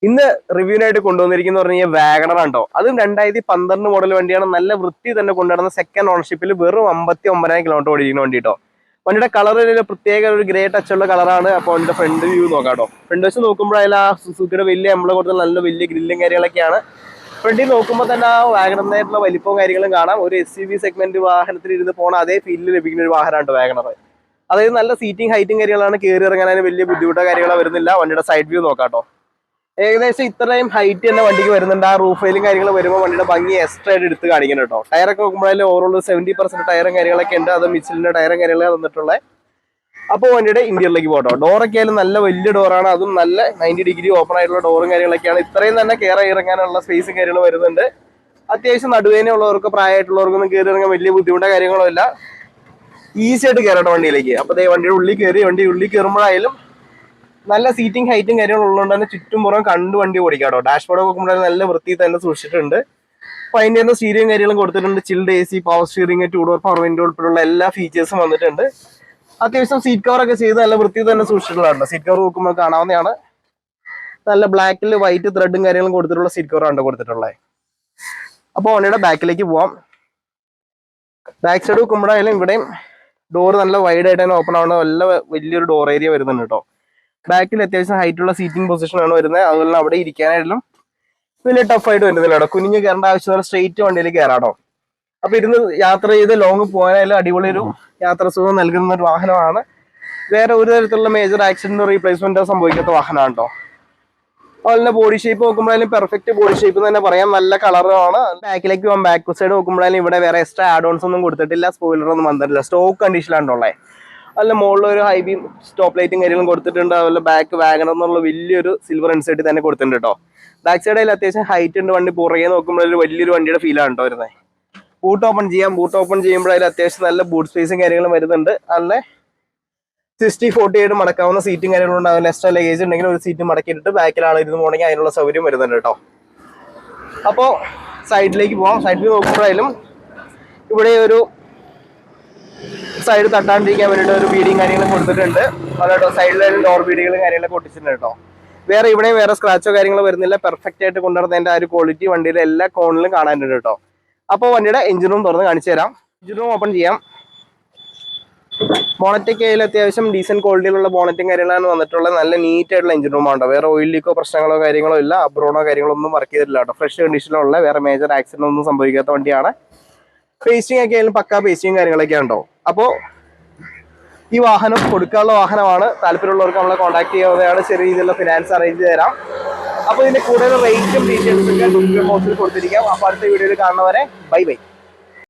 ഇന്ന് റിവ്യൂവിനായിട്ട് കൊണ്ടുവന്നിരിക്കുന്ന പറഞ്ഞാൽ വാഗണർ ഉണ്ടോ. അതും 2012 മോഡൽ വണ്ടിയാണ്. നല്ല വൃത്തി തന്നെ കൊണ്ടുവരുന്ന സെക്കൻഡ് ഓണർഷിപ്പിൽ വെറും 59,000 കിലോമീറ്റർ ഓടിക്കുന്ന വണ്ടി കേട്ടോ. വണ്ടിയുടെ കളർ പ്രത്യേക ഒരു ഗ്രേ ടച്ച് ഉള്ള കളറാണ്. അപ്പോൾ അതിന്റെ ഫ്രണ്ട് വ്യൂ നോക്കാം കേട്ടോ. ഫ്രണ്ട് വശം നോക്കുമ്പോൾ അതിൽ ആ സുസുക്കിയുടെ വലിയ എംബ്ലം കൊടുത്ത നല്ല വലിയ ഗ്രില്ലും കാര്യങ്ങളൊക്കെയാണ്. ഫ്രണ്ടിൽ നോക്കുമ്പോൾ തന്നെ ആ വാഗണറിനായിട്ടുള്ള വലിപ്പവും കാര്യങ്ങളും കാണാം. ഒരു SUV സെഗ്മെന്റ് വാഹനത്തിൽ ഇരുന്ന് പോണ അതേ ഫീലിൽ ലഭിക്കുന്ന ഒരു വാഹനമാണ് വാഗണർ. അതായത് നല്ല സീറ്റിംഗ് ഹൈറ്റും കാര്യങ്ങളാണ്. കയറി ഇറങ്ങാൻ വലിയ ബുദ്ധിമുട്ടോ കാര്യങ്ങളോ വരുന്നില്ല. വണ്ടിയുടെ സൈഡ് വ്യൂ നോക്കാം കേട്ടോ. ഏകദേശം ഇത്രയും ഹൈറ്റ് തന്നെ വണ്ടിക്ക് വരുന്നുണ്ട്. ആ റൂഫ് റെയിലും കാര്യങ്ങൾ വരുമ്പോൾ വണ്ടിയുടെ ഭംഗി എക്സ്ട്രാ ആയിട്ട് എടുത്ത് കാണിക്കണം കേട്ടോ. ടയറൊക്കെ നോക്കുമ്പോഴേ ഓവറോൾ 70% ടയറും കാര്യങ്ങളൊക്കെ ഉണ്ട്. അത് മിച്ചിലിന്റെ ടയറും കാര്യങ്ങളൊക്കെ വന്നിട്ടുള്ളത്. അപ്പോൾ വണ്ടിയുടെ ഇന്റീരിയറിലേക്ക് പോകട്ടോ. ഡോറൊക്കെ ആയാലും നല്ല വലിയ ഡോറാണ്. അതും നല്ല 90 ഡിഗ്രി ഓപ്പൺ ആയിട്ടുള്ള ഡോറും കാര്യങ്ങളൊക്കെയാണ്. ഇത്രയും തന്നെ കയറി ഇറങ്ങാനുള്ള സ്പേസും കാര്യങ്ങളും വരുന്നുണ്ട്. അത്യാവശ്യം നടുവേന ഉള്ളവർക്ക് പ്രായമായിട്ടുള്ളവർക്കൊന്നും കയറി ഇറങ്ങാൻ വലിയ ബുദ്ധിമുട്ടോ കാര്യങ്ങളോ ഇല്ല. ഈസി ആയിട്ട് കയറട്ടോ വണ്ടിയിലേക്ക്. അപ്പോൾ വണ്ടിയുടെ ഉള്ളിൽ കയറി ഉള്ളിൽ കയറുമ്പോഴായാലും നല്ല സീറ്റിംഗ് ഹൈറ്റും കാര്യങ്ങളും ഉള്ളതുകൊണ്ട് തന്നെ ചുറ്റും പുറം കണ്ട് വണ്ടി ഓടിക്കാട്ടോ. ഡാഷ്ബോർഡ് നോക്കുമ്പോൾ നല്ല വൃത്തി തന്നെ സൂക്ഷിച്ചിട്ടുണ്ട്. അപ്പോൾ അതിൻ്റെ തന്നെ സ്റ്റീരിയും കാര്യങ്ങളും കൊടുത്തിട്ടുണ്ട്. Chilled AC, power steering, 2 door power window ഉൾപ്പെടെയുള്ള എല്ലാ ഫീച്ചേഴ്സും വന്നിട്ടുണ്ട്. അത്യാവശ്യം സീറ്റ് കവറൊക്കെ ചെയ്ത് നല്ല വൃത്തി തന്നെ സൂക്ഷിച്ചിട്ടുള്ളതാണ്. സീറ്റ് കവർ നോക്കുമ്പോൾ കാണാവുന്നതാണ്. നല്ല ബ്ലാക്കിൽ വൈറ്റ് ത്രെഡും കാര്യങ്ങളും കൊടുത്തിട്ടുള്ള സീറ്റ് കവറാണ് കൊടുത്തിട്ടുള്ളത്. അപ്പോൾ വണ്ടിയുടെ ബാക്കിലേക്ക് പോവാം. ബാക്ക് സൈഡ് നോക്കുമ്പോഴായാലും ഇവിടെയും ഡോർ നല്ല വൈഡ് ആയിട്ട് തന്നെ ഓപ്പൺ ആവുന്ന നല്ല വലിയൊരു ഡോർ ഏരിയ വരുന്നുണ്ട് കേട്ടോ. ബാക്കിൽ അത്യാവശ്യം ഹൈറ്റുള്ള സീറ്റിംഗ് പൊസിഷനാണ് വരുന്നത്. അതുപോലെ അവിടെ ഇരിക്കാനായിട്ടും വലിയ ടഫായിട്ട് വരുന്നില്ല കേട്ടോ. കുനിഞ്ഞ് കയറേണ്ട ആവശ്യമില്ല. സ്ട്രെയിറ്റ് വണ്ടിയിൽ കയറാട്ടോ. അപ്പൊ ഇരുന്ന് യാത്ര ചെയ്ത് ലോങ് പോകാനായാലും അടിപൊളി ഒരു യാത്രാ സുഖം നൽകുന്ന ഒരു വാഹനമാണ്. വേറെ ഒരു തരത്തിലുള്ള മേജർ ആക്സിഡന്റോ റീപ്ലേസ്മെന്റോ സംഭവിക്കാത്ത വാഹനമാണ് കേട്ടോ. അതുപോലെ ബോഡി ഷേപ്പ് നോക്കുമ്പോഴാലും പെർഫെക്റ്റ് ബോഡി ഷേപ്പ് തന്നെ പറയാം. നല്ല കളറാണ്. ബാക്കിലേക്ക് പോകാം. ബാക്ക് സൈഡ് നോക്കുമ്പോഴാലും ഇവിടെ വേറെ എക്സ്ട്രാ ആഡ് ഓൺസ് ഒന്നും കൊടുത്തിട്ടില്ല. സ്പോയിലർ ഒന്നും വന്നിട്ടില്ല. സ്റ്റോക്ക് കണ്ടീഷനിലാണുള്ളത്. അല്ല മുകളിൽ ഒരു ഹൈ ബീം സ്റ്റോപ്പ് ലൈറ്റും കാര്യങ്ങളും കൊടുത്തിട്ടുണ്ട്. അതുപോലെ ബാക്ക് വാഗണർ എന്നുള്ള വലിയൊരു സിൽവർ ഇൻസൈറ്റ് തന്നെ കൊടുത്തിട്ടുണ്ട് കേട്ടോ. ബാക്ക് സൈഡിൽ അത്യാവശ്യം ഹൈറ്റ് ഉണ്ട്. വണ്ടി പുറകെ നോക്കുമ്പോൾ വലിയൊരു വണ്ടിയുടെ ഫീലാണ് കേട്ടോ വരുന്നത്. ബൂട്ട് ഓപ്പൺ ചെയ്യാം. ബൂട്ട് ഓപ്പൺ ചെയ്യുമ്പോഴായാലും അത്യാവശ്യം നല്ല ബൂട്ട് സ്പേസും കാര്യങ്ങളും വരുന്നുണ്ട്. നല്ല 60-40 ആയിട്ട് മടക്കാവുന്ന സീറ്റും കാര്യങ്ങളും ഉണ്ടാവില്ല. എക്സ്ട്രാ ലഗേജ് ഉണ്ടെങ്കിൽ ഒരു സീറ്റ് മടക്കിയിട്ട് ബാക്കിൽ ആളിരുന്ന് പോകണമെങ്കിൽ അതിനുള്ള സൗകര്യം വരുന്നുണ്ട് കേട്ടോ. അപ്പോൾ സൈഡിലേക്ക് പോകാം. സൈഡിൽ നോക്കുമ്പോഴായാലും ഇവിടെ ഒരു സൈഡ് തട്ടാണ്ടിരിക്കാൻ വേണ്ടിയിട്ട് ഒരു ബീഡിയും കാര്യങ്ങളും കൊടുത്തിട്ടുണ്ട്. അതുകൊണ്ട് സൈഡിലായാലും ഡോർ ബീഡികളും കാര്യങ്ങളൊക്കെ ഒട്ടിച്ചിട്ടുണ്ട് കേട്ടോ. വേറെ സ്ക്രാച്ചോ കാര്യങ്ങളോ വരുന്നില്ല. പെർഫെക്റ്റ് ആയിട്ട് കൊണ്ടുവരുന്നതിന്റെ ആ ഒരു ക്വാളിറ്റി വണ്ടിയിലെ എല്ലാ കോണിലും കാണാനുണ്ട് കേട്ടോ. അപ്പോൾ വണ്ടിയുടെ എഞ്ചിൻ റൂം തുറന്ന് കാണിച്ചു തരാം. എഞ്ചിൻ റൂം ഓപ്പൺ ചെയ്യാം. ബോണറ്റൊക്കെ ആയാലും അത്യാവശ്യം ഡീസന്റ് ക്വാളിറ്റിയിലുള്ള ബോണറ്റും കാര്യങ്ങളാണ് വന്നിട്ടുള്ളത്. നല്ല നീറ്റ് ആയിട്ടുള്ള എഞ്ചിൻ റൂമാണോ. വേറെ ഓയിൽ ലീക്കോ പ്രശ്നങ്ങളോ കാര്യങ്ങളോ ഇല്ല. അബ്രോണോ കാര്യങ്ങളോ ഒന്നും വർക്ക് ചെയ്തിട്ടില്ല കേട്ടോ. ഫ്രഷ് കണ്ടീഷനിലുള്ള വേറെ മേജർ ആക്സിഡന്റ് ഒന്നും സംഭവിക്കാത്ത വണ്ടിയാണ്. പേസ്റ്റിംഗ് ഒക്കെ ആയാലും പക്കാ പേസ്റ്റിംഗ് കാര്യങ്ങളൊക്കെ ഉണ്ടോ. അപ്പോൾ ഈ വാഹനം കൊടുക്കാനുള്ള വാഹനമാണ്. താല്പര്യമുള്ളവർക്ക് നമ്മളെ കോൺടാക്ട് ചെയ്യാവുന്നതാണ്. ചെറിയ രീതിയിലുള്ള ഫിനാൻസ് അറേഞ്ച് ചെയ്ത് തരാം. അപ്പോൾ ഇതിന്റെ കൂടുതൽ റേറ്റും ഡീറ്റെയിൽസും ഒക്കെ ഡിസ്ക്രിപ്ഷൻ ബോക്സിൽ കൊടുത്തിരിക്കാം. അപ്പോൾ അടുത്ത വീഡിയോയിൽ കാണുന്നവരെ ബൈ ബൈ.